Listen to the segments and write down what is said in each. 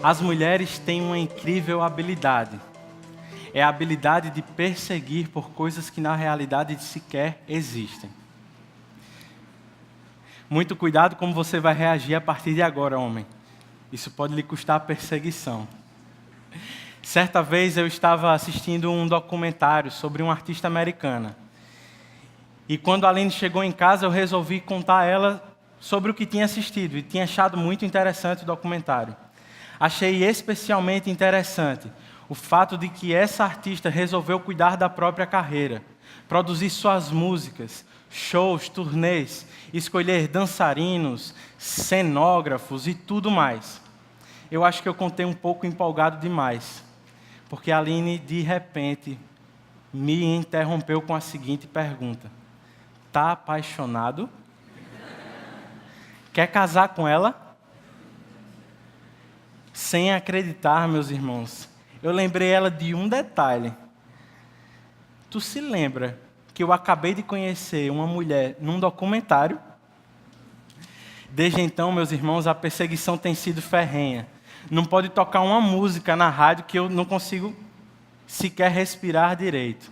As mulheres têm uma incrível habilidade. É a habilidade de perseguir por coisas que na realidade sequer existem. Muito cuidado como você vai reagir a partir de agora, homem. Isso pode lhe custar perseguição. Certa vez eu estava assistindo um documentário sobre uma artista americana. E quando a Aline chegou em casa, eu resolvi contar a ela sobre o que tinha assistido. E tinha achado muito interessante o documentário. Achei especialmente interessante o fato de que essa artista resolveu cuidar da própria carreira, produzir suas músicas, shows, turnês, escolher dançarinos, cenógrafos e tudo mais. Eu acho que eu contei um pouco empolgado demais, porque a Aline, de repente, me interrompeu com a seguinte pergunta: tá apaixonado? Quer casar com ela? Sem acreditar, meus irmãos, eu lembrei ela de um detalhe. Tu se lembra que eu acabei de conhecer uma mulher num documentário? Desde então, meus irmãos, a perseguição tem sido ferrenha. Não pode tocar uma música na rádio que eu não consigo sequer respirar direito.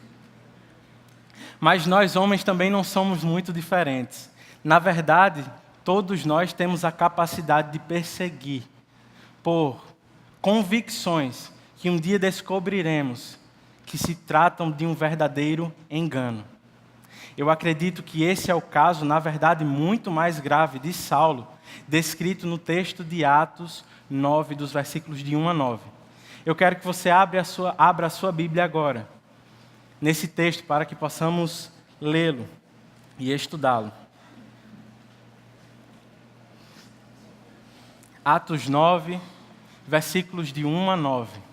Mas nós, homens, também não somos muito diferentes. Na verdade, todos nós temos a capacidade de perseguir por convicções que um dia descobriremos que se tratam de um verdadeiro engano. Eu acredito que esse é o caso, na verdade, muito mais grave de Saulo, descrito no texto de Atos 9, dos versículos de 1 a 9. Eu quero que você abra a sua Bíblia agora, nesse texto, para que possamos lê-lo e estudá-lo. Atos 9, versículos de 1 a 9.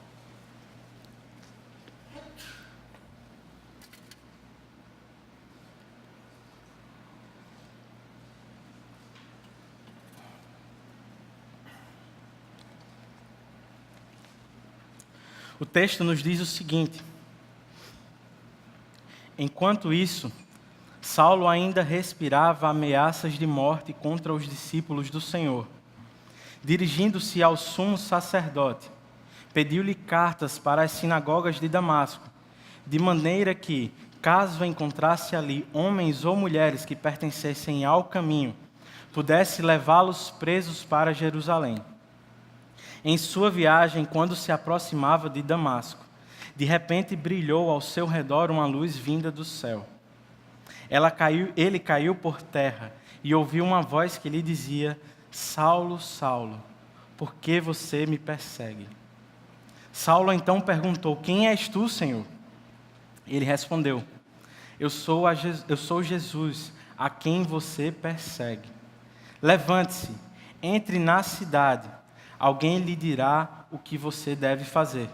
O texto nos diz o seguinte: enquanto isso, Saulo ainda respirava ameaças de morte contra os discípulos do Senhor. Dirigindo-se ao sumo sacerdote, pediu-lhe cartas para as sinagogas de Damasco, de maneira que, caso encontrasse ali homens ou mulheres que pertencessem ao caminho, pudesse levá-los presos para Jerusalém. Em sua viagem, quando se aproximava de Damasco, de repente brilhou ao seu redor uma luz vinda do céu. Ele caiu por terra e ouviu uma voz que lhe dizia: Saulo, Saulo, por que você me persegue? Saulo então perguntou: quem és tu, Senhor? Ele respondeu: eu sou Jesus, a quem você persegue. Levante-se, entre na cidade, alguém lhe dirá o que você deve fazer.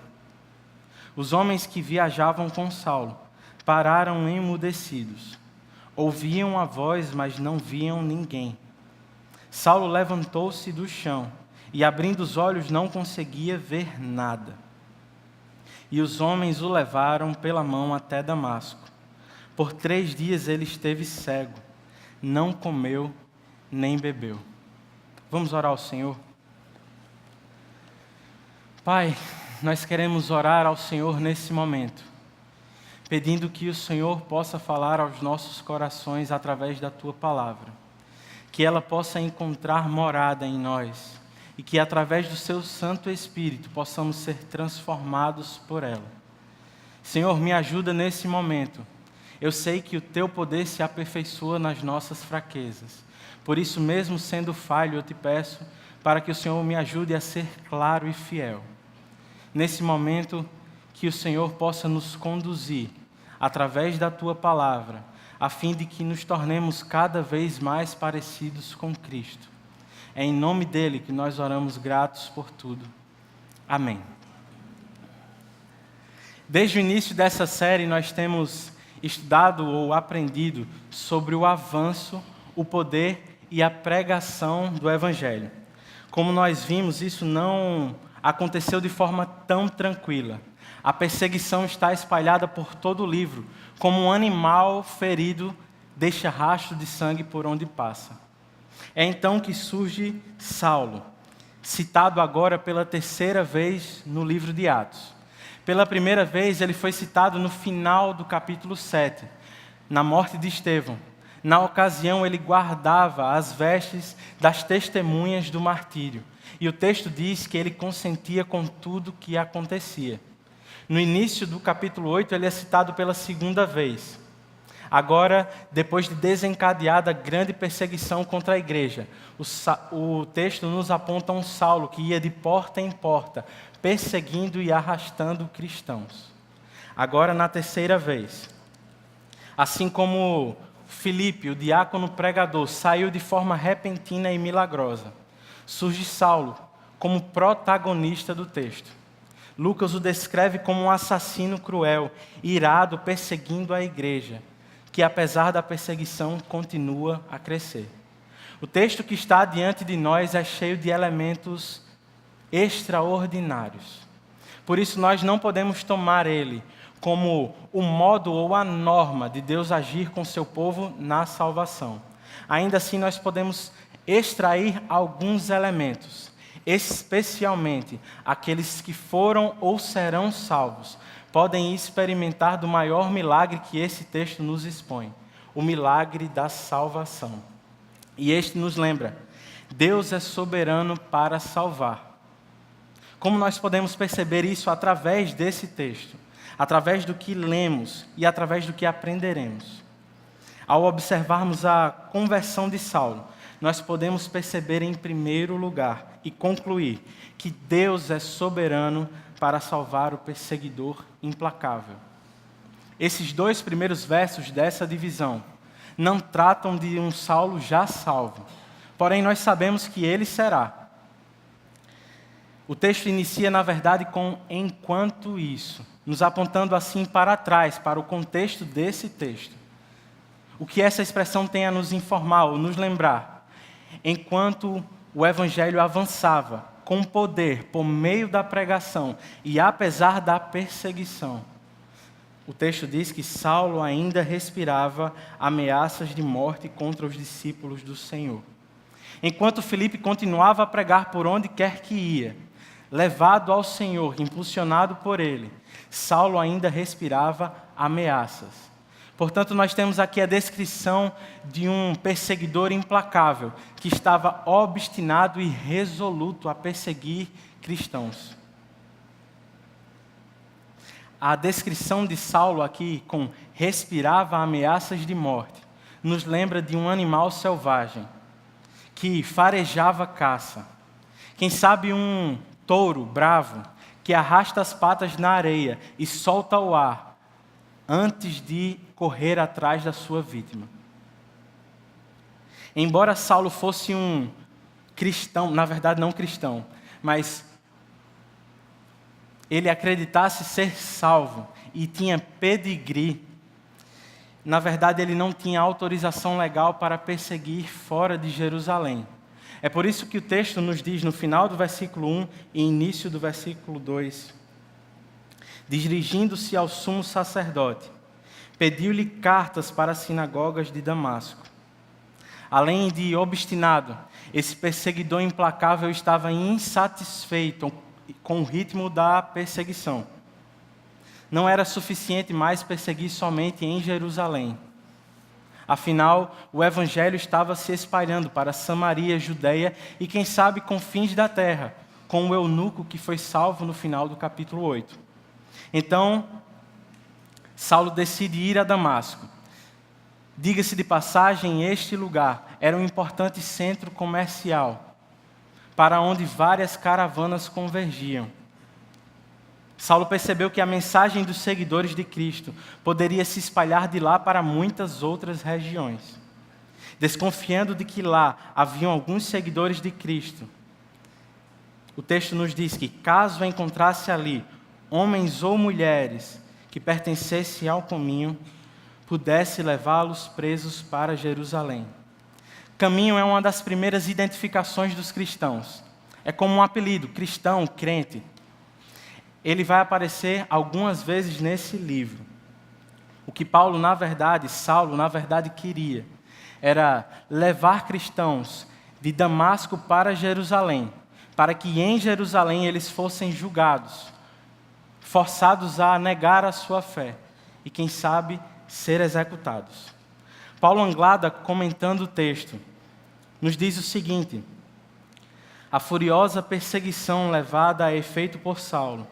Os homens que viajavam com Saulo pararam emudecidos. Ouviam a voz, mas não viam ninguém. Saulo levantou-se do chão e, abrindo os olhos, não conseguia ver nada. E os homens o levaram pela mão até Damasco. Por 3 dias ele esteve cego, não comeu nem bebeu. Vamos orar ao Senhor? Pai, nós queremos orar ao Senhor nesse momento, pedindo que o Senhor possa falar aos nossos corações através da Tua palavra, que ela possa encontrar morada em nós e que através do Seu Santo Espírito possamos ser transformados por ela. Senhor, me ajuda nesse momento. Eu sei que o Teu poder se aperfeiçoa nas nossas fraquezas. Por isso, mesmo sendo falho, eu te peço para que o Senhor me ajude a ser claro e fiel. Nesse momento, que o Senhor possa nos conduzir através da Tua palavra, a fim de que nos tornemos cada vez mais parecidos com Cristo. É em nome dEle que nós oramos gratos por tudo. Amém. Desde o início dessa série, nós temos estudado ou aprendido sobre o avanço, o poder e a pregação do Evangelho. Como nós vimos, isso não aconteceu de forma tão tranquila. A perseguição está espalhada por todo o livro, como um animal ferido deixa rastro de sangue por onde passa. É então que surge Saulo. citado agora pela terceira vez no livro de Atos. Pela primeira vez, ele foi citado no final do capítulo 7, na morte de Estevão. Na ocasião, ele guardava as vestes das testemunhas do martírio. E o texto diz que ele consentia com tudo que acontecia. No início do capítulo 8, ele é citado pela segunda vez. Agora, depois de desencadeada grande perseguição contra a igreja, o texto nos aponta um Saulo que ia de porta em porta, perseguindo e arrastando cristãos. Agora, na terceira vez, assim como Filipe, o diácono pregador, saiu de forma repentina e milagrosa, surge Saulo como protagonista do texto. Lucas o descreve como um assassino cruel, irado, perseguindo a igreja, que apesar da perseguição continua a crescer. O texto que está diante de nós é cheio de elementos extraordinários. Por isso nós não podemos tomar ele como o modo ou a norma de Deus agir com seu povo na salvação. Ainda assim nós podemos extrair alguns elementos, especialmente aqueles que foram ou serão salvos, podem experimentar do maior milagre que esse texto nos expõe, o milagre da salvação. E este nos lembra, Deus é soberano para salvar. Como nós podemos perceber isso através desse texto? Através do que lemos e através do que aprenderemos. Ao observarmos a conversão de Saulo, nós podemos perceber em primeiro lugar e concluir que Deus é soberano para salvar o perseguidor implacável. Esses dois primeiros versos dessa divisão não tratam de um Saulo já salvo, porém nós sabemos que ele será. O texto inicia, na verdade, com enquanto isso, nos apontando assim para trás, para o contexto desse texto. O que essa expressão tem a nos informar ou nos lembrar? Enquanto o evangelho avançava com poder por meio da pregação e apesar da perseguição, o texto diz que Saulo ainda respirava ameaças de morte contra os discípulos do Senhor. Enquanto Filipe continuava a pregar por onde quer que ia, levado ao Senhor, impulsionado por ele, Saulo ainda respirava ameaças. Portanto, nós temos aqui a descrição de um perseguidor implacável que estava obstinado e resoluto a perseguir cristãos. A descrição de Saulo aqui com respirava ameaças de morte nos lembra de um animal selvagem que farejava caça. Quem sabe um touro bravo que arrasta as patas na areia e solta o ar antes de correr atrás da sua vítima. Embora Saulo fosse um cristão, na verdade não cristão, mas ele acreditasse ser salvo e tinha pedigree, na verdade ele não tinha autorização legal para perseguir fora de Jerusalém. É por isso que o texto nos diz no final do versículo 1 e início do versículo 2, dirigindo-se ao sumo sacerdote, pediu-lhe cartas para as sinagogas de Damasco. Além de obstinado, esse perseguidor implacável estava insatisfeito com o ritmo da perseguição. Não era suficiente mais perseguir somente em Jerusalém. Afinal, o evangelho estava se espalhando para Samaria, Judeia e, quem sabe, confins da terra, com o eunuco que foi salvo no final do capítulo 8. Então, Saulo decide ir a Damasco. Diga-se de passagem, este lugar era um importante centro comercial, para onde várias caravanas convergiam. Saulo percebeu que a mensagem dos seguidores de Cristo poderia se espalhar de lá para muitas outras regiões. Desconfiando de que lá haviam alguns seguidores de Cristo, o texto nos diz que, caso encontrasse ali homens ou mulheres que pertencessem ao caminho, pudesse levá-los presos para Jerusalém. Caminho é uma das primeiras identificações dos cristãos. É como um apelido, cristão, crente. Ele vai aparecer algumas vezes nesse livro. O que Saulo, na verdade, queria era levar cristãos de Damasco para Jerusalém, para que em Jerusalém eles fossem julgados, forçados a negar a sua fé e, quem sabe, ser executados. Paulo Anglada, comentando o texto, nos diz o seguinte: a furiosa perseguição levada a efeito por Saulo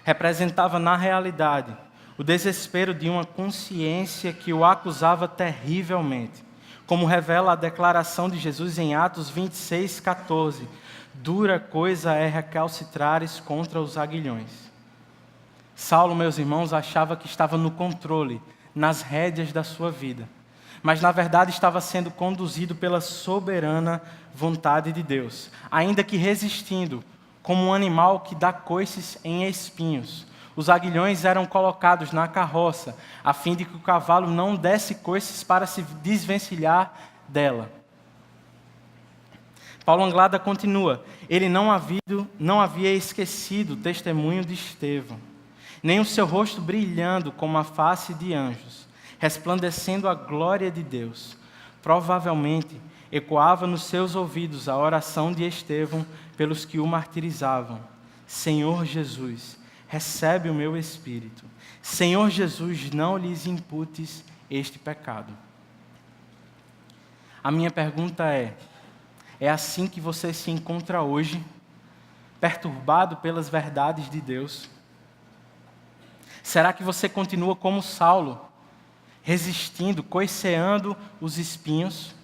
representava, na realidade, o desespero de uma consciência que o acusava terrivelmente, como revela a declaração de Jesus em Atos 26:14. Dura coisa é recalcitrares contra os aguilhões. Saulo, meus irmãos, achava que estava no controle, nas rédeas da sua vida, mas na verdade estava sendo conduzido pela soberana vontade de Deus, ainda que resistindo, como um animal que dá coices em espinhos. Os aguilhões eram colocados na carroça, a fim de que o cavalo não desse coices para se desvencilhar dela. Paulo Anglada continua: ele não havia esquecido o testemunho de Estevão, nem o seu rosto brilhando como a face de anjos, resplandecendo a glória de Deus. Provavelmente ecoava nos seus ouvidos a oração de Estevão pelos que o martirizavam: Senhor Jesus, recebe o meu espírito. Senhor Jesus, não lhes imputes este pecado. A minha pergunta é assim que você se encontra hoje, perturbado pelas verdades de Deus? Será que você continua como Saulo, resistindo, coiceando os espinhos?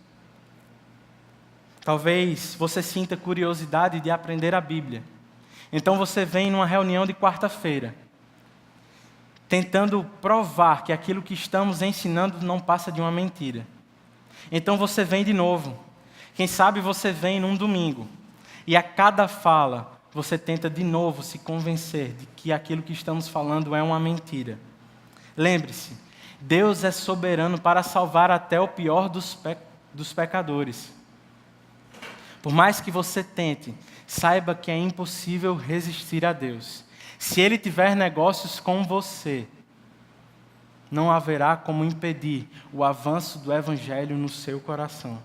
Talvez você sinta curiosidade de aprender a Bíblia. Então você vem numa reunião de quarta-feira, tentando provar que aquilo que estamos ensinando não passa de uma mentira. Então você vem de novo. Quem sabe você vem num domingo, e a cada fala você tenta de novo se convencer de que aquilo que estamos falando é uma mentira. Lembre-se, Deus é soberano para salvar até o pior dos pecadores. Por mais que você tente, saiba que é impossível resistir a Deus. Se Ele tiver negócios com você, não haverá como impedir o avanço do Evangelho no seu coração.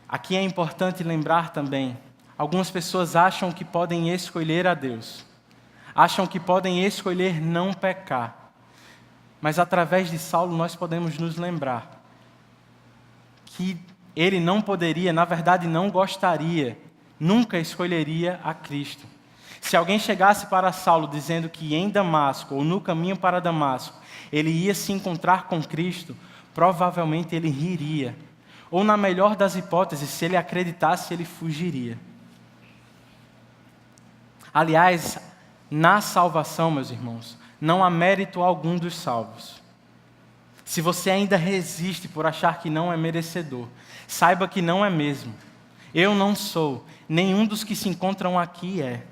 Aqui é importante lembrar também, algumas pessoas acham que podem escolher a Deus. Acham que podem escolher não pecar. Mas através de Saulo nós podemos nos lembrar que ele não poderia, na verdade não gostaria, nunca escolheria a Cristo. Se alguém chegasse para Saulo dizendo que em Damasco, ou no caminho para Damasco, ele ia se encontrar com Cristo, provavelmente ele riria. Ou na melhor das hipóteses, se ele acreditasse, ele fugiria. Aliás, na salvação, meus irmãos, não há mérito algum dos salvos. Se você ainda resiste por achar que não é merecedor, saiba que não é mesmo. Eu não sou, nenhum dos que se encontram aqui é.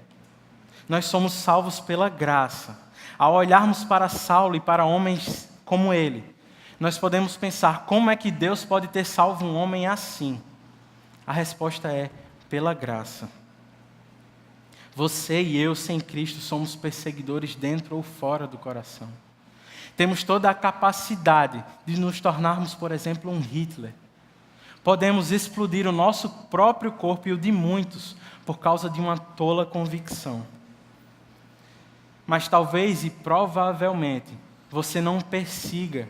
Nós somos salvos pela graça. Ao olharmos para Saulo e para homens como ele, nós podemos pensar, como é que Deus pode ter salvo um homem assim? A resposta é, pela graça. Você e eu, sem Cristo, somos perseguidores dentro ou fora do coração. Temos toda a capacidade de nos tornarmos, por exemplo, um Hitler. Podemos explodir o nosso próprio corpo e o de muitos, por causa de uma tola convicção. Mas talvez e provavelmente, você não persiga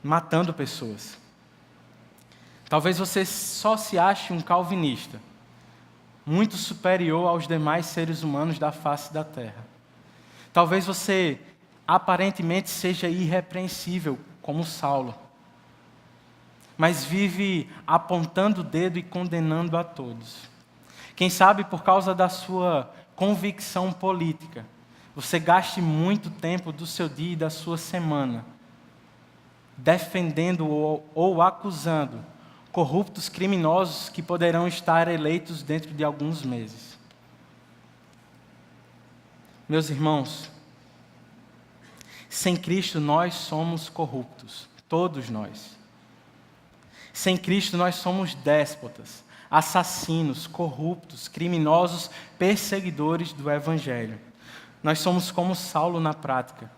matando pessoas. Talvez você só se ache um calvinista, muito superior aos demais seres humanos da face da terra. Talvez você aparentemente seja irrepreensível, como Saulo, mas vive apontando o dedo e condenando a todos. Quem sabe por causa da sua convicção política, você gaste muito tempo do seu dia e da sua semana defendendo ou acusando corruptos criminosos que poderão estar eleitos dentro de alguns meses. Meus irmãos, sem Cristo nós somos corruptos, todos nós. Sem Cristo nós somos déspotas, assassinos, corruptos, criminosos, perseguidores do Evangelho. Nós somos como Saulo na prática,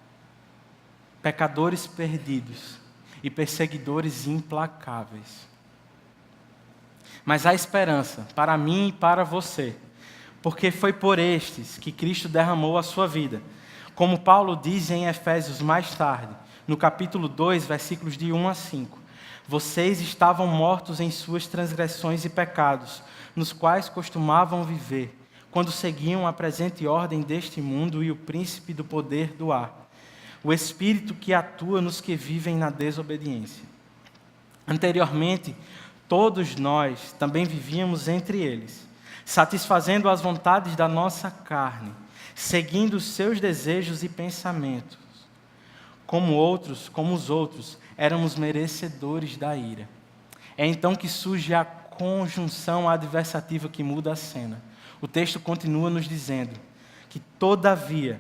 pecadores perdidos e perseguidores implacáveis. Mas há esperança para mim e para você, porque foi por estes que Cristo derramou a sua vida. Como Paulo diz em Efésios mais tarde, no capítulo 2, versículos de 1 a 5. Vocês estavam mortos em suas transgressões e pecados, nos quais costumavam viver, quando seguiam a presente ordem deste mundo e o príncipe do poder do ar, o espírito que atua nos que vivem na desobediência. Anteriormente, todos nós também vivíamos entre eles, satisfazendo as vontades da nossa carne, seguindo os seus desejos e pensamentos. Como os outros, éramos merecedores da ira. É então que surge a conjunção adversativa que muda a cena. O texto continua nos dizendo que, todavia,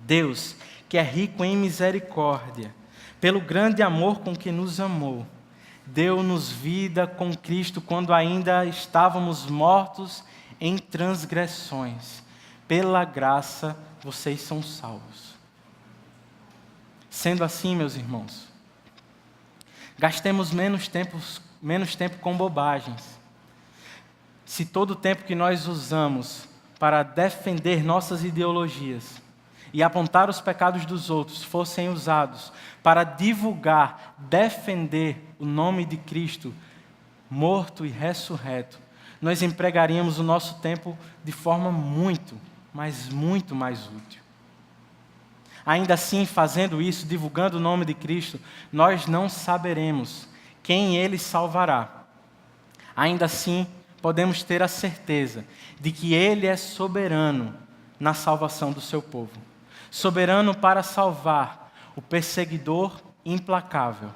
Deus, que é rico em misericórdia, pelo grande amor com que nos amou, deu-nos vida com Cristo quando ainda estávamos mortos em transgressões. Pela graça, vocês são salvos. Sendo assim, meus irmãos, gastemos menos tempo com bobagens. Se todo o tempo que nós usamos para defender nossas ideologias e apontar os pecados dos outros fossem usados para divulgar, defender o nome de Cristo, morto e ressurreto, nós empregaríamos o nosso tempo de forma muito, mas muito mais útil. Ainda assim, fazendo isso, divulgando o nome de Cristo, nós não saberemos quem Ele salvará. Ainda assim, podemos ter a certeza de que Ele é soberano na salvação do seu povo. Soberano para salvar o perseguidor implacável,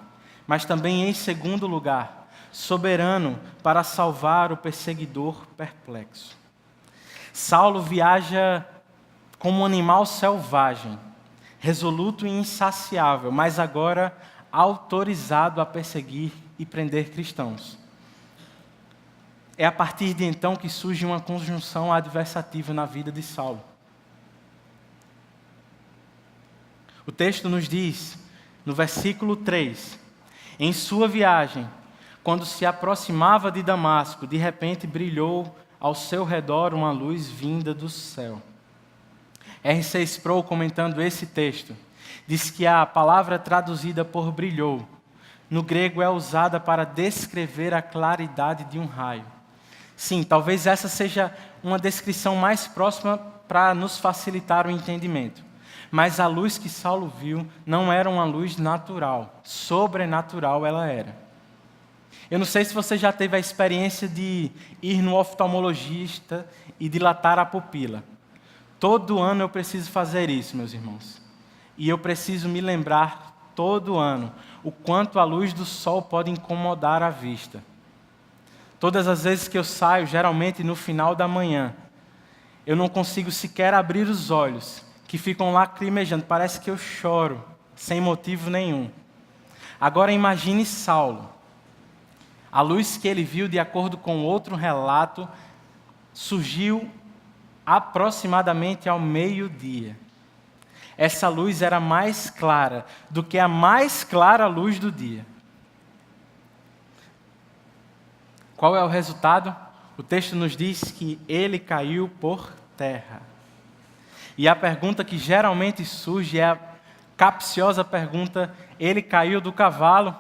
mas também, em segundo lugar, soberano para salvar o perseguidor perplexo. Saulo viaja como um animal selvagem, resoluto e insaciável, mas agora autorizado a perseguir e prender cristãos. É a partir de então que surge uma conjunção adversativa na vida de Saulo. O texto nos diz, no versículo 3, em sua viagem, quando se aproximava de Damasco, de repente brilhou ao seu redor uma luz vinda do céu. R.C. Sproul, comentando esse texto, diz que a palavra traduzida por brilhou, no grego é usada para descrever a claridade de um raio. Sim, talvez essa seja uma descrição mais próxima para nos facilitar o entendimento. Mas a luz que Saulo viu não era uma luz natural, sobrenatural ela era. Eu não sei se você já teve a experiência de ir no oftalmologista e dilatar a pupila. Todo ano eu preciso fazer isso, meus irmãos. E eu preciso me lembrar, todo ano, o quanto a luz do sol pode incomodar a vista. Todas as vezes que eu saio, geralmente no final da manhã, eu não consigo sequer abrir os olhos, que ficam lacrimejando. Parece que eu choro, sem motivo nenhum. Agora imagine Saulo. A luz que ele viu, de acordo com outro relato, surgiu aproximadamente ao meio-dia. Essa luz era mais clara do que a mais clara luz do dia. Qual é o resultado? O texto nos diz que ele caiu por terra. E a pergunta que geralmente surge é a capciosa pergunta: ele caiu do cavalo?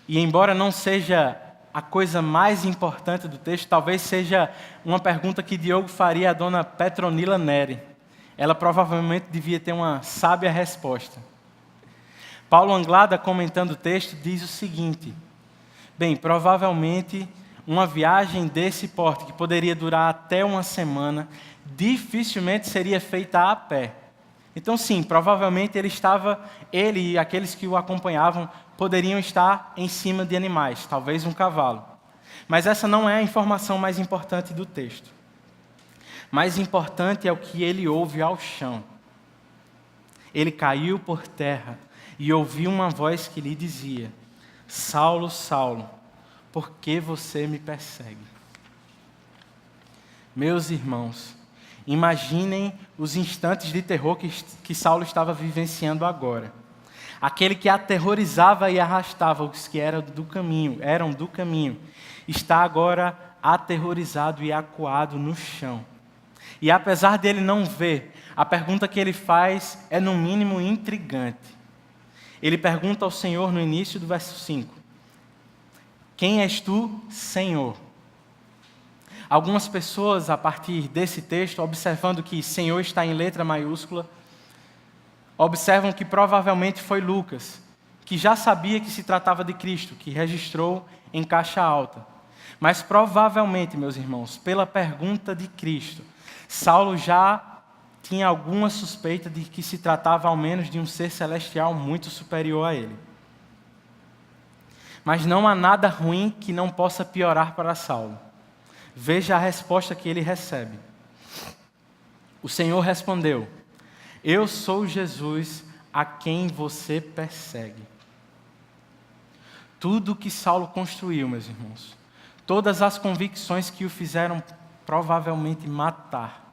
E embora não seja a coisa mais importante do texto, talvez seja uma pergunta que Diogo faria à dona Petronila Neri. Ela provavelmente devia ter uma sábia resposta. Paulo Anglada, comentando o texto, diz o seguinte: bem, provavelmente uma viagem desse porte, que poderia durar até uma semana, dificilmente seria feita a pé. Então sim, provavelmente ele e aqueles que o acompanhavam poderiam estar em cima de animais, talvez um cavalo. Mas essa não é a informação mais importante do texto. Mais importante é o que ele ouve ao chão. Ele caiu por terra e ouviu uma voz que lhe dizia: Saulo, Saulo, por que você me persegue? Meus irmãos, imaginem os instantes de terror que Saulo estava vivenciando agora. aquele que aterrorizava e arrastava os que eram do caminho, está agora aterrorizado e acuado no chão. E apesar dele não ver, a pergunta que ele faz é no mínimo intrigante. Ele pergunta ao Senhor no início do verso 5: quem és tu, Senhor? Algumas pessoas, a partir desse texto, observando que Senhor está em letra maiúscula, observam que provavelmente foi Lucas, que já sabia que se tratava de Cristo, que registrou em caixa alta. Mas provavelmente, meus irmãos, pela pergunta de Cristo, Saulo já tinha alguma suspeita de que se tratava ao menos de um ser celestial muito superior a ele. Mas não há nada ruim que não possa piorar para Saulo. Veja a resposta que ele recebe. O Senhor respondeu: eu sou Jesus a quem você persegue. Tudo que Saulo construiu, meus irmãos, todas as convicções que o fizeram provavelmente matar,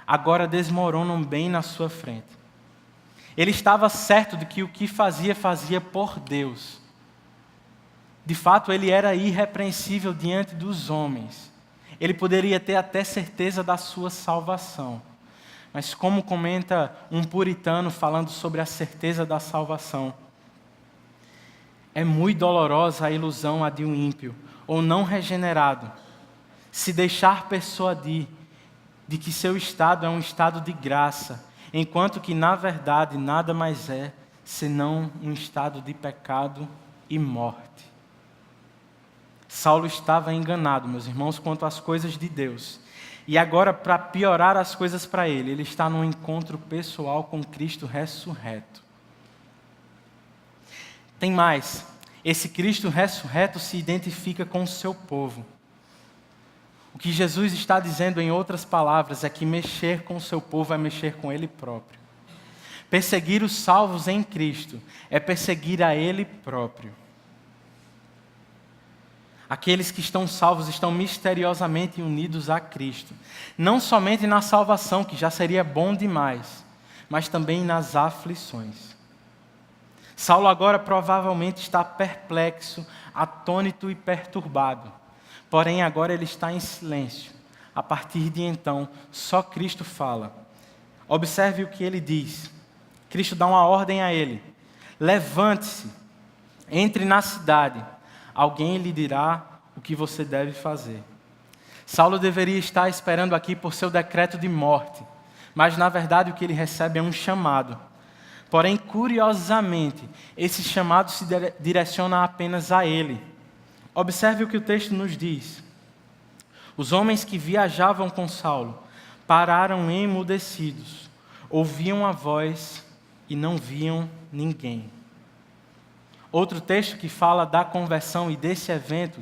agora desmoronam bem na sua frente. Ele estava certo de que o que fazia, fazia por Deus. De fato, ele era irrepreensível diante dos homens. Ele poderia ter até certeza da sua salvação. Mas como comenta um puritano falando sobre a certeza da salvação, é muito dolorosa a ilusão a de um ímpio, ou não regenerado, se deixar persuadir de que seu estado é um estado de graça, enquanto que, na verdade, nada mais é senão um estado de pecado e morte. Saulo estava enganado, meus irmãos, quanto às coisas de Deus. E agora, para piorar as coisas para ele está num encontro pessoal com Cristo ressurreto. Tem mais, esse Cristo ressurreto se identifica com o seu povo. O que Jesus está dizendo, em outras palavras, é que mexer com o seu povo é mexer com ele próprio. Perseguir os salvos em Cristo é perseguir a ele próprio. Aqueles que estão salvos estão misteriosamente unidos a Cristo. Não somente na salvação, que já seria bom demais, mas também nas aflições. Saulo agora provavelmente está perplexo, atônito e perturbado. Porém, agora ele está em silêncio. A partir de então, só Cristo fala. Observe o que ele diz. Cristo dá uma ordem a ele: levante-se, entre na cidade. Alguém lhe dirá o que você deve fazer. Saulo deveria estar esperando aqui por seu decreto de morte, mas na verdade o que ele recebe é um chamado. Porém, curiosamente, esse chamado se direciona apenas a ele. Observe o que o texto nos diz. Os homens que viajavam com Saulo pararam emudecidos, ouviam a voz e não viam ninguém. Outro texto que fala da conversão e desse evento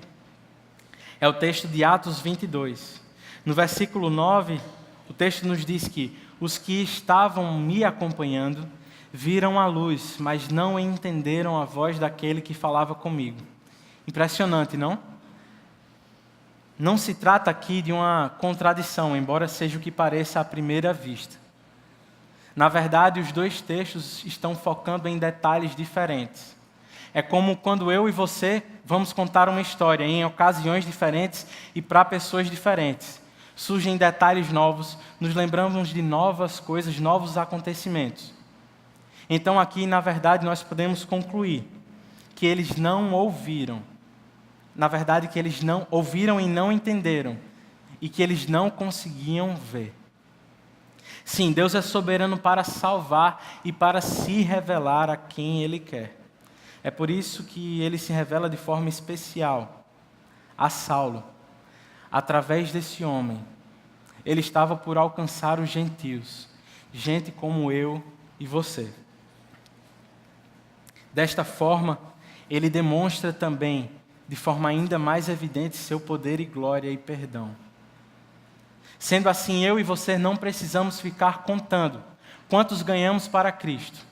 é o texto de Atos 22. No versículo 9, o texto nos diz que os que estavam me acompanhando viram a luz, mas não entenderam a voz daquele que falava comigo. Impressionante, não? Não se trata aqui de uma contradição, embora seja o que pareça à primeira vista. Na verdade, os dois textos estão focando em detalhes diferentes. É como quando eu e você vamos contar uma história em ocasiões diferentes e para pessoas diferentes. Surgem detalhes novos, nos lembramos de novas coisas, novos acontecimentos. Então aqui, na verdade, nós podemos concluir que eles não ouviram. Na verdade, que eles não ouviram e não entenderam. E que eles não conseguiam ver. Sim, Deus é soberano para salvar e para se revelar a quem Ele quer. É por isso que Ele se revela de forma especial a Saulo. Através desse homem, Ele estava por alcançar os gentios, gente como eu e você. Desta forma, Ele demonstra também, de forma ainda mais evidente, seu poder e glória e perdão. Sendo assim, eu e você não precisamos ficar contando quantos ganhamos para Cristo,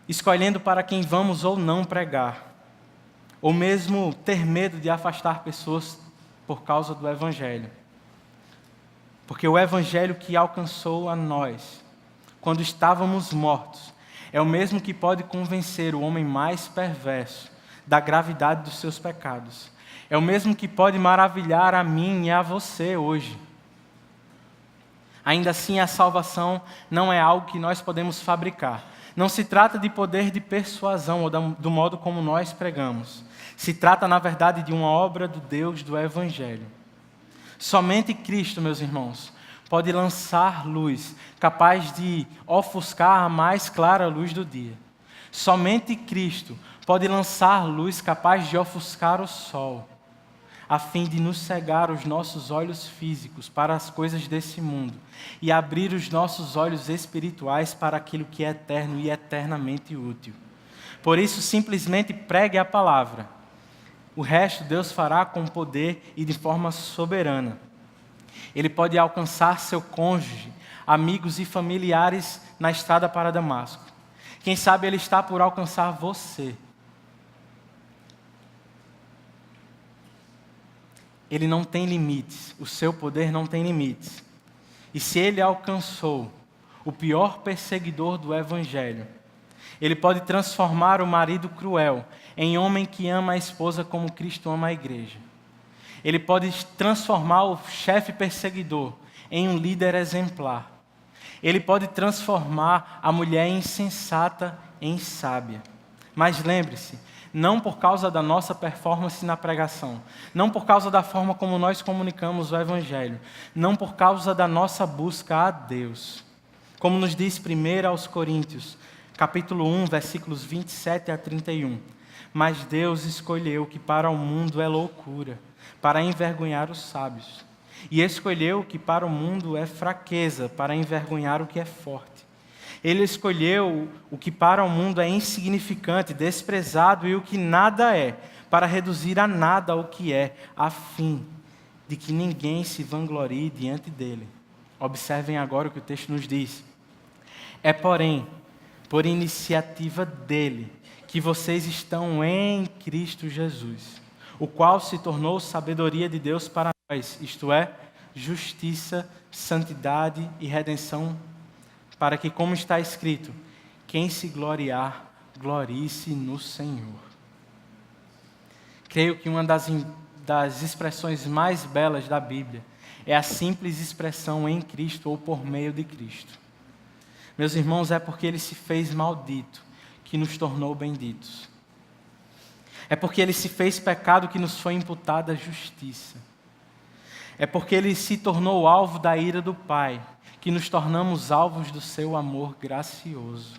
escolhendo para quem vamos ou não pregar, ou mesmo ter medo de afastar pessoas por causa do Evangelho. Porque o Evangelho que alcançou a nós, quando estávamos mortos, é o mesmo que pode convencer o homem mais perverso da gravidade dos seus pecados. É o mesmo que pode maravilhar a mim e a você hoje. Ainda assim, a salvação não é algo que nós podemos fabricar. Não se trata de poder de persuasão ou do modo como nós pregamos. Se trata, na verdade, de uma obra do Deus do Evangelho. Somente Cristo, meus irmãos, pode lançar luz, capaz de ofuscar a mais clara luz do dia. Somente Cristo pode lançar luz capaz de ofuscar o sol, a fim de nos cegar os nossos olhos físicos para as coisas desse mundo e abrir os nossos olhos espirituais para aquilo que é eterno e eternamente útil. Por isso, simplesmente pregue a palavra. O resto Deus fará com poder e de forma soberana. Ele pode alcançar seu cônjuge, amigos e familiares na estrada para Damasco. Quem sabe Ele está por alcançar você. Ele não tem limites, o seu poder não tem limites. E se Ele alcançou o pior perseguidor do Evangelho, Ele pode transformar o marido cruel em homem que ama a esposa como Cristo ama a igreja. Ele pode transformar o chefe perseguidor em um líder exemplar. Ele pode transformar a mulher insensata em sábia. Mas lembre-se, não por causa da nossa performance na pregação, não por causa da forma como nós comunicamos o Evangelho, não por causa da nossa busca a Deus. Como nos diz 1 aos Coríntios, capítulo 1, versículos 27 a 31. Mas Deus escolheu que para o mundo é loucura, para envergonhar os sábios. E escolheu que para o mundo é fraqueza, para envergonhar o que é forte. Ele escolheu o que para o mundo é insignificante, desprezado e o que nada é, para reduzir a nada o que é, a fim de que ninguém se vanglorie diante dele. Observem agora o que o texto nos diz. É, porém, por iniciativa dele, que vocês estão em Cristo Jesus, o qual se tornou sabedoria de Deus para nós, isto é, justiça, santidade e redenção, para que, como está escrito, quem se gloriar, glorie-se no Senhor. Creio que uma das expressões mais belas da Bíblia é a simples expressão em Cristo ou por meio de Cristo. Meus irmãos, é porque Ele se fez maldito que nos tornou benditos. É porque Ele se fez pecado que nos foi imputada justiça. É porque Ele se tornou alvo da ira do Pai que nos tornamos alvos do seu amor gracioso.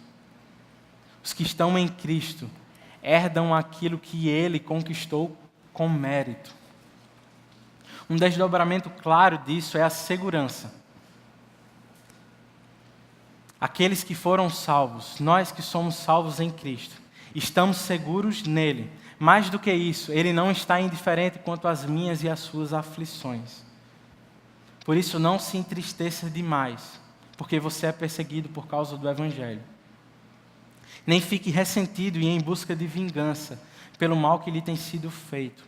Os que estão em Cristo herdam aquilo que Ele conquistou com mérito. Um desdobramento claro disso é a segurança. Aqueles que foram salvos, nós que somos salvos em Cristo, estamos seguros nele. Mais do que isso, Ele não está indiferente quanto às minhas e às suas aflições. Por isso, não se entristeça demais, porque você é perseguido por causa do Evangelho. Nem fique ressentido e em busca de vingança pelo mal que lhe tem sido feito.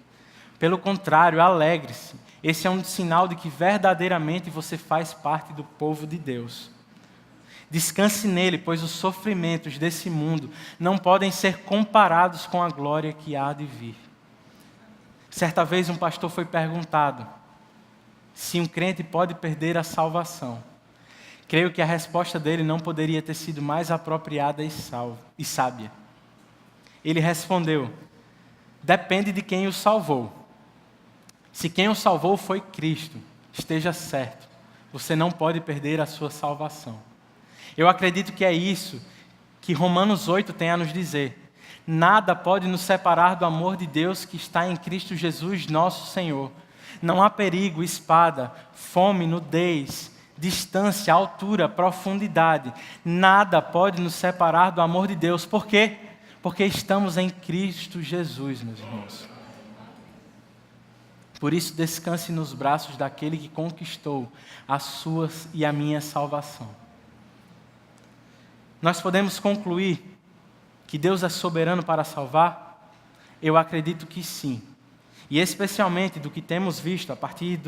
Pelo contrário, alegre-se. Esse é um sinal de que verdadeiramente você faz parte do povo de Deus. Descanse nele, pois os sofrimentos desse mundo não podem ser comparados com a glória que há de vir. Certa vez um pastor foi perguntado se um crente pode perder a salvação. Creio que a resposta dele não poderia ter sido mais apropriada e sábia. Ele respondeu: depende de quem o salvou. Se quem o salvou foi Cristo, esteja certo, você não pode perder a sua salvação. Eu acredito que é isso que Romanos 8 tem a nos dizer. Nada pode nos separar do amor de Deus que está em Cristo Jesus, nosso Senhor. Não há perigo, espada, fome, nudez, distância, altura, profundidade. Nada pode nos separar do amor de Deus. Por quê? Porque estamos em Cristo Jesus, meus irmãos. Por isso, descanse nos braços daquele que conquistou a sua e a minha salvação. Nós podemos concluir que Deus é soberano para salvar? Eu acredito que sim. E especialmente do que temos visto a partir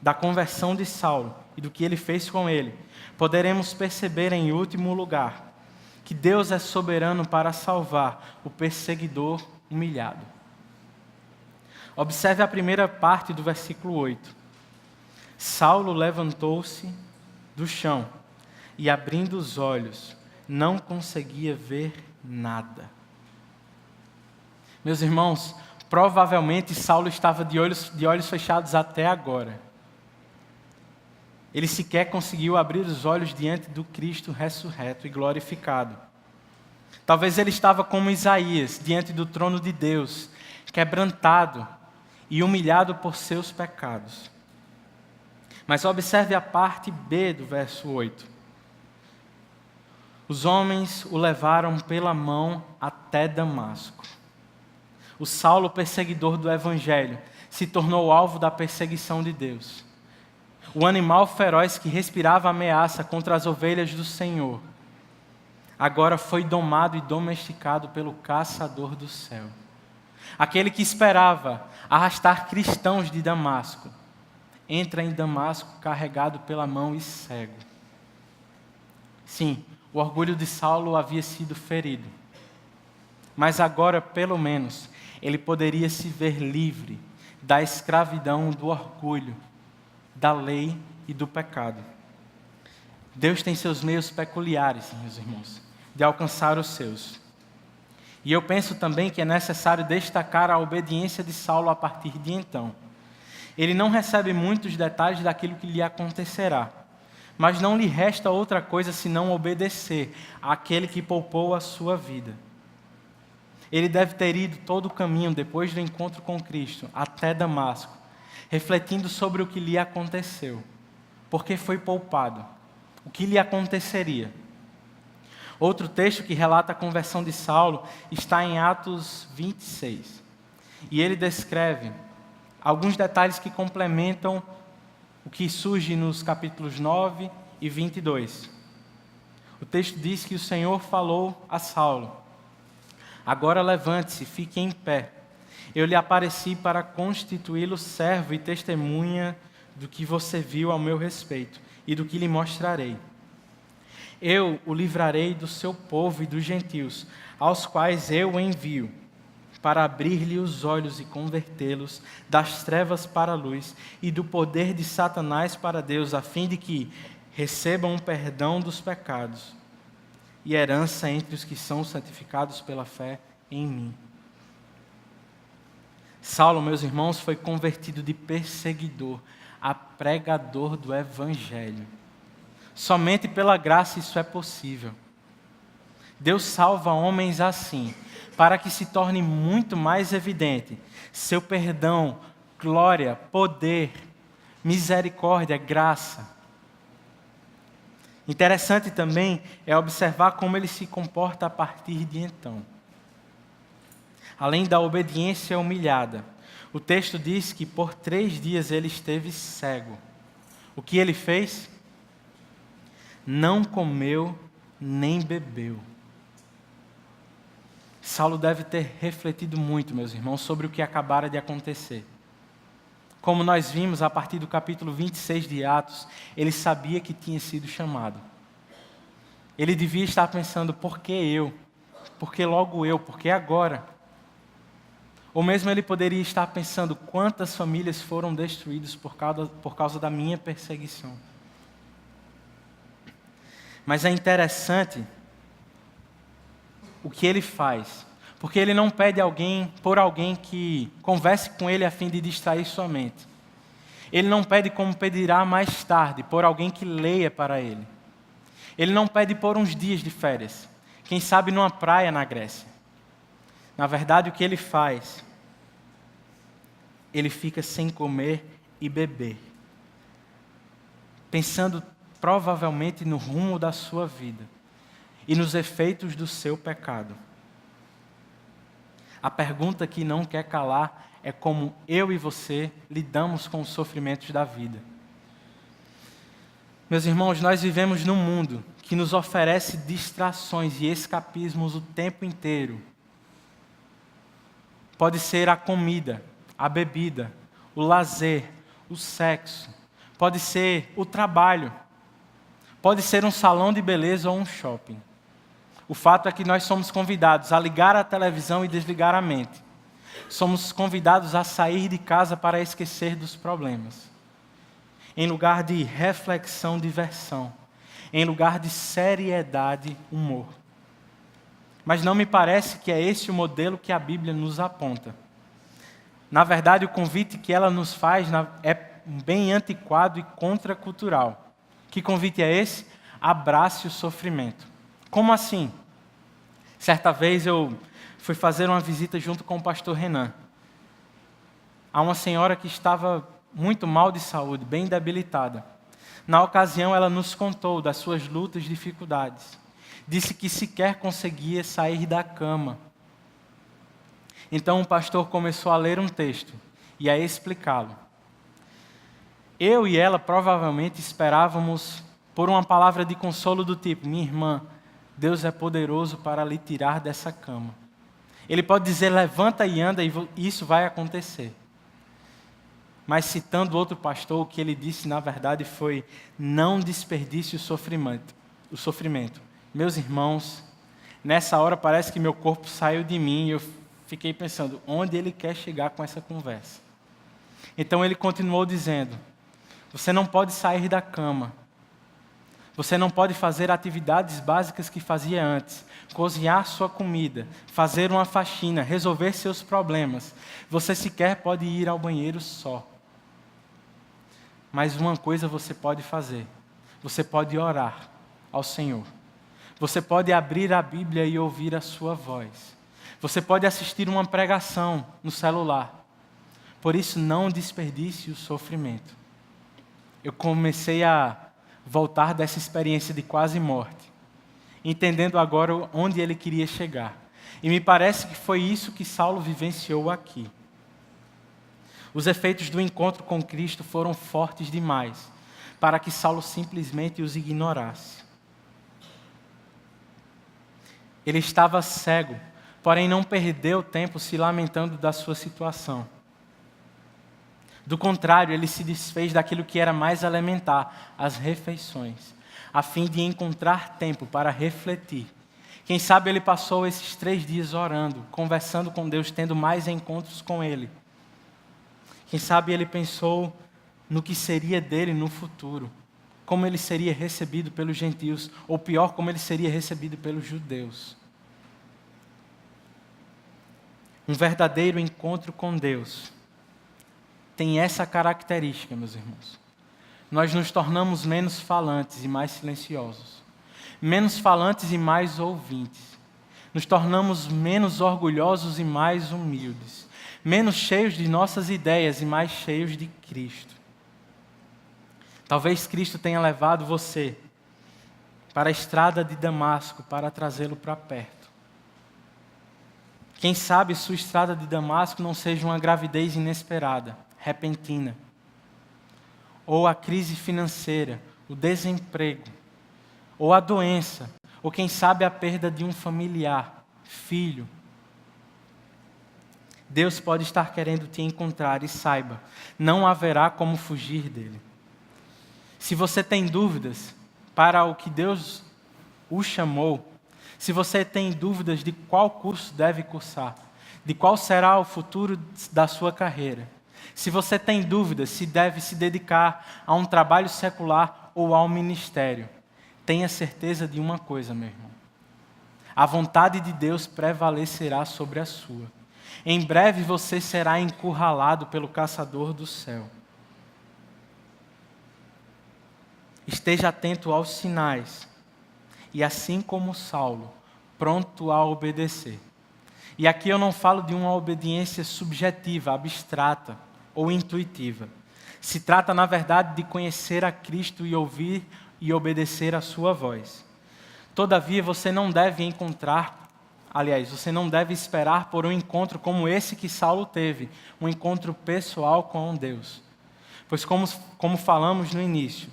da conversão de Saulo e do que ele fez com ele, poderemos perceber em último lugar que Deus é soberano para salvar o perseguidor humilhado. Observe a primeira parte do versículo 8. Saulo levantou-se do chão e, abrindo os olhos, não conseguia ver nada. Meus irmãos, provavelmente Saulo estava de olhos fechados até agora. Ele sequer conseguiu abrir os olhos diante do Cristo ressurreto e glorificado. Talvez ele estava como Isaías, diante do trono de Deus, quebrantado e humilhado por seus pecados. Mas observe a parte B do verso 8. Os homens o levaram pela mão até Damasco. O Saulo, perseguidor do Evangelho, se tornou alvo da perseguição de Deus. O animal feroz que respirava ameaça contra as ovelhas do Senhor, agora foi domado e domesticado pelo caçador do céu. Aquele que esperava arrastar cristãos de Damasco, entra em Damasco carregado pela mão e cego. Sim, o orgulho de Saulo havia sido ferido. Mas agora, pelo menos, ele poderia se ver livre da escravidão do orgulho, da lei e do pecado. Deus tem seus meios peculiares, meus irmãos, de alcançar os seus. E eu penso também que é necessário destacar a obediência de Saulo a partir de então. Ele não recebe muitos detalhes daquilo que lhe acontecerá, mas não lhe resta outra coisa senão obedecer àquele que poupou a sua vida. Ele deve ter ido todo o caminho, depois do encontro com Cristo, até Damasco, refletindo sobre o que lhe aconteceu, porque foi poupado, o que lhe aconteceria. Outro texto que relata a conversão de Saulo está em Atos 26. E ele descreve alguns detalhes que complementam o que surge nos capítulos 9 e 22. O texto diz que o Senhor falou a Saulo: agora levante-se, fique em pé. Eu lhe apareci para constituí-lo servo e testemunha do que você viu ao meu respeito e do que lhe mostrarei. Eu o livrarei do seu povo e dos gentios, aos quais eu o envio, para abrir-lhe os olhos e convertê-los das trevas para a luz e do poder de Satanás para Deus, a fim de que recebam o perdão dos pecados e herança entre os que são santificados pela fé em mim. Saulo, meus irmãos, foi convertido de perseguidor a pregador do Evangelho. Somente pela graça isso é possível. Deus salva homens assim, para que se torne muito mais evidente seu perdão, glória, poder, misericórdia, graça. Interessante também é observar como ele se comporta a partir de então. Além da obediência humilhada, o texto diz que por 3 dias ele esteve cego. O que ele fez? Não comeu nem bebeu. Saulo deve ter refletido muito, meus irmãos, sobre o que acabara de acontecer. Como nós vimos a partir do capítulo 26 de Atos, ele sabia que tinha sido chamado. Ele devia estar pensando: por que eu? Por que logo eu? Por que agora? Ou mesmo ele poderia estar pensando: quantas famílias foram destruídas por causa da minha perseguição? Mas é interessante o que ele faz, porque ele não pede por alguém que converse com ele a fim de distrair sua mente. Ele não pede, como pedirá mais tarde, por alguém que leia para ele. Ele não pede por uns dias de férias, quem sabe numa praia na Grécia. Na verdade, o que ele faz? Ele fica sem comer e beber, pensando provavelmente no rumo da sua vida e nos efeitos do seu pecado. A pergunta que não quer calar é como eu e você lidamos com os sofrimentos da vida. Meus irmãos, nós vivemos num mundo que nos oferece distrações e escapismos o tempo inteiro. Pode ser a comida, a bebida, o lazer, o sexo. Pode ser o trabalho. Pode ser um salão de beleza ou um shopping. O fato é que nós somos convidados a ligar a televisão e desligar a mente. Somos convidados a sair de casa para esquecer dos problemas. Em lugar de reflexão, diversão. Em lugar de seriedade, humor. Mas não me parece que é esse o modelo que a Bíblia nos aponta. Na verdade, o convite que ela nos faz é bem antiquado e contracultural. Que convite é esse? Abrace o sofrimento. Como assim? Certa vez eu fui fazer uma visita junto com o pastor Renan a uma senhora que estava muito mal de saúde, bem debilitada. Na ocasião, ela nos contou das suas lutas e dificuldades. Disse que sequer conseguia sair da cama. Então o pastor começou a ler um texto e a explicá-lo. Eu e ela provavelmente esperávamos por uma palavra de consolo do tipo: minha irmã, Deus é poderoso para lhe tirar dessa cama. Ele pode dizer: levanta e anda, e isso vai acontecer. Mas citando outro pastor, o que ele disse na verdade foi: não desperdice o sofrimento. Meus irmãos, nessa hora parece que meu corpo saiu de mim e eu fiquei pensando, onde ele quer chegar com essa conversa? Então ele continuou dizendo: você não pode sair da cama. Você não pode fazer atividades básicas que fazia antes. Cozinhar sua comida, fazer uma faxina, resolver seus problemas. Você sequer pode ir ao banheiro só. Mas uma coisa você pode fazer. Você pode orar ao Senhor. Você pode abrir a Bíblia e ouvir a sua voz. Você pode assistir uma pregação no celular. Por isso, não desperdice o sofrimento. Eu comecei a voltar dessa experiência de quase morte, entendendo agora onde ele queria chegar. E me parece que foi isso que Saulo vivenciou aqui. Os efeitos do encontro com Cristo foram fortes demais para que Saulo simplesmente os ignorasse. Ele estava cego, porém não perdeu tempo se lamentando da sua situação. Do contrário, ele se desfez daquilo que era mais elementar, as refeições, a fim de encontrar tempo para refletir. Quem sabe ele passou esses 3 dias orando, conversando com Deus, tendo mais encontros com Ele. Quem sabe ele pensou no que seria dele no futuro, como ele seria recebido pelos gentios, ou pior, como ele seria recebido pelos judeus. Um verdadeiro encontro com Deus tem essa característica, meus irmãos. Nós nos tornamos menos falantes e mais silenciosos. Menos falantes e mais ouvintes. Nos tornamos menos orgulhosos e mais humildes. Menos cheios de nossas ideias e mais cheios de Cristo. Talvez Cristo tenha levado você para a estrada de Damasco para trazê-lo para perto. Quem sabe sua estrada de Damasco não seja uma gravidez inesperada, repentina, ou a crise financeira, o desemprego, ou a doença, ou quem sabe a perda de um familiar, filho. Deus pode estar querendo te encontrar e saiba, não haverá como fugir dele. Se você tem dúvidas para o que Deus o chamou, se você tem dúvidas de qual curso deve cursar, de qual será o futuro da sua carreira, se você tem dúvidas se deve se dedicar a um trabalho secular ou ao ministério, tenha certeza de uma coisa, meu irmão. A vontade de Deus prevalecerá sobre a sua. Em breve você será encurralado pelo caçador do céu. Esteja atento aos sinais. E assim como Saulo, pronto a obedecer. E aqui eu não falo de uma obediência subjetiva, abstrata ou intuitiva. Se trata, na verdade, de conhecer a Cristo e ouvir e obedecer a sua voz. Todavia, você não deve você não deve esperar por um encontro como esse que Saulo teve, um encontro pessoal com Deus. Pois como falamos no início,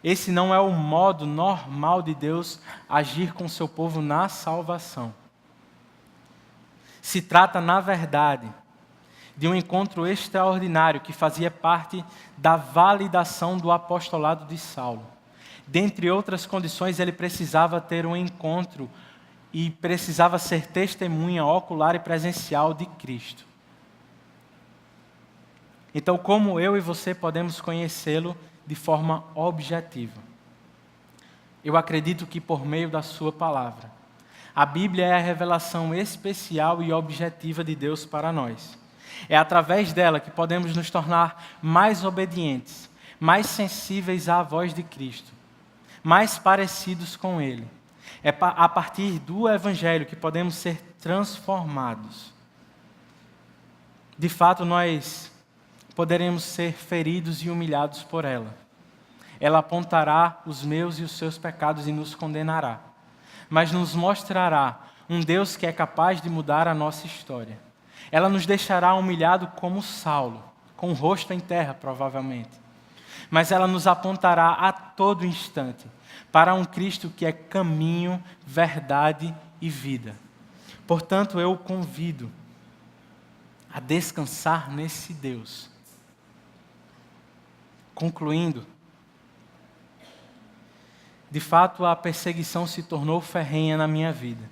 esse não é o modo normal de Deus agir com seu povo na salvação. Se trata, na verdade, de um encontro extraordinário que fazia parte da validação do apostolado de Saulo, Dentre outras condições, ele precisava ter um encontro e precisava ser testemunha ocular e presencial de Cristo. Então, como eu e você podemos conhecê-lo de forma objetiva? Eu acredito que por meio da sua palavra. A Bíblia é a revelação especial e objetiva de Deus para nós. É através dela que podemos nos tornar mais obedientes, mais sensíveis à voz de Cristo, mais parecidos com Ele. É a partir do Evangelho que podemos ser transformados. De fato, nós poderemos ser feridos e humilhados por ela. Ela apontará os meus e os seus pecados e nos condenará. Mas nos mostrará um Deus que é capaz de mudar a nossa história. Ela nos deixará humilhado como Saulo, com o rosto em terra, provavelmente. Mas ela nos apontará a todo instante para um Cristo que é caminho, verdade e vida. Portanto, eu o convido a descansar nesse Deus. Concluindo, de fato a perseguição se tornou ferrenha na minha vida.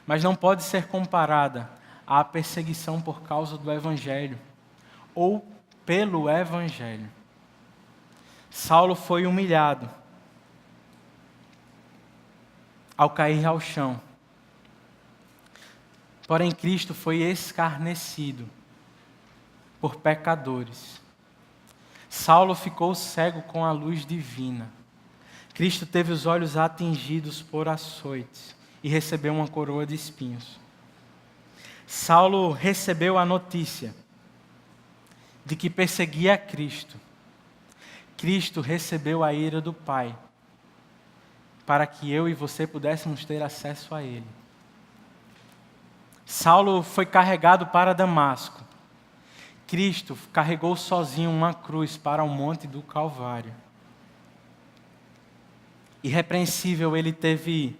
Mas não pode ser comparada à perseguição por causa do Evangelho ou pelo Evangelho. Saulo foi humilhado ao cair ao chão. Porém, Cristo foi escarnecido por pecadores. Saulo ficou cego com a luz divina. Cristo teve os olhos atingidos por açoites e recebeu uma coroa de espinhos. Saulo recebeu a notícia de que perseguia a Cristo. Cristo recebeu a ira do Pai para que eu e você pudéssemos ter acesso a Ele. Saulo foi carregado para Damasco. Cristo carregou sozinho uma cruz para o monte do Calvário. Irrepreensível, ele teve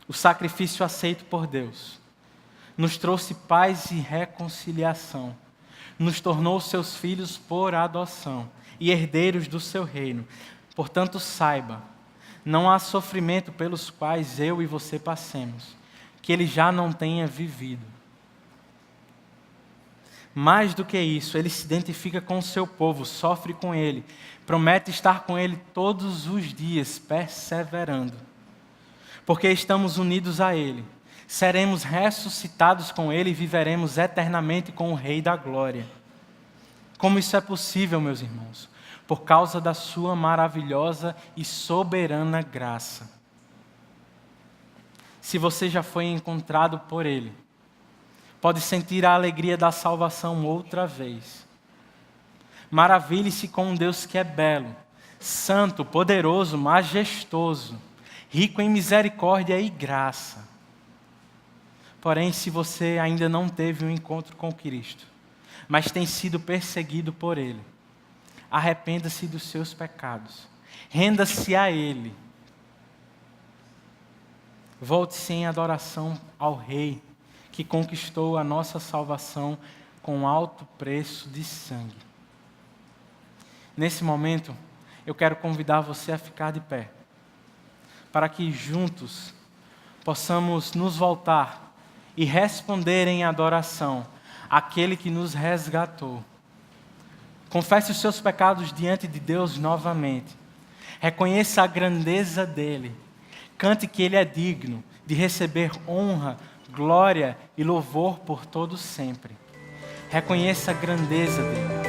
o sacrifício aceito por Deus. Nos trouxe paz e reconciliação. Nos tornou seus filhos por adoção e herdeiros do seu reino. Portanto, saiba, não há sofrimento pelos quais eu e você passemos, que ele já não tenha vivido. Mais do que isso, ele se identifica com o seu povo, sofre com ele, promete estar com ele todos os dias, perseverando. Porque estamos unidos a ele, seremos ressuscitados com ele e viveremos eternamente com o Rei da Glória. Como isso é possível, meus irmãos? Por causa da sua maravilhosa e soberana graça. Se você já foi encontrado por ele, pode sentir a alegria da salvação outra vez. Maravilhe-se com um Deus que é belo, santo, poderoso, majestoso, rico em misericórdia e graça. Porém, se você ainda não teve um encontro com Cristo, mas tem sido perseguido por Ele, arrependa-se dos seus pecados, renda-se a Ele. Volte-se em adoração ao Rei, que conquistou a nossa salvação com alto preço de sangue. Nesse momento, eu quero convidar você a ficar de pé, para que juntos possamos nos voltar e responder em adoração àquele que nos resgatou. Confesse os seus pecados diante de Deus novamente. Reconheça a grandeza dele. Cante que ele é digno de receber honra, glória e louvor por todo sempre. Reconheça a grandeza dele.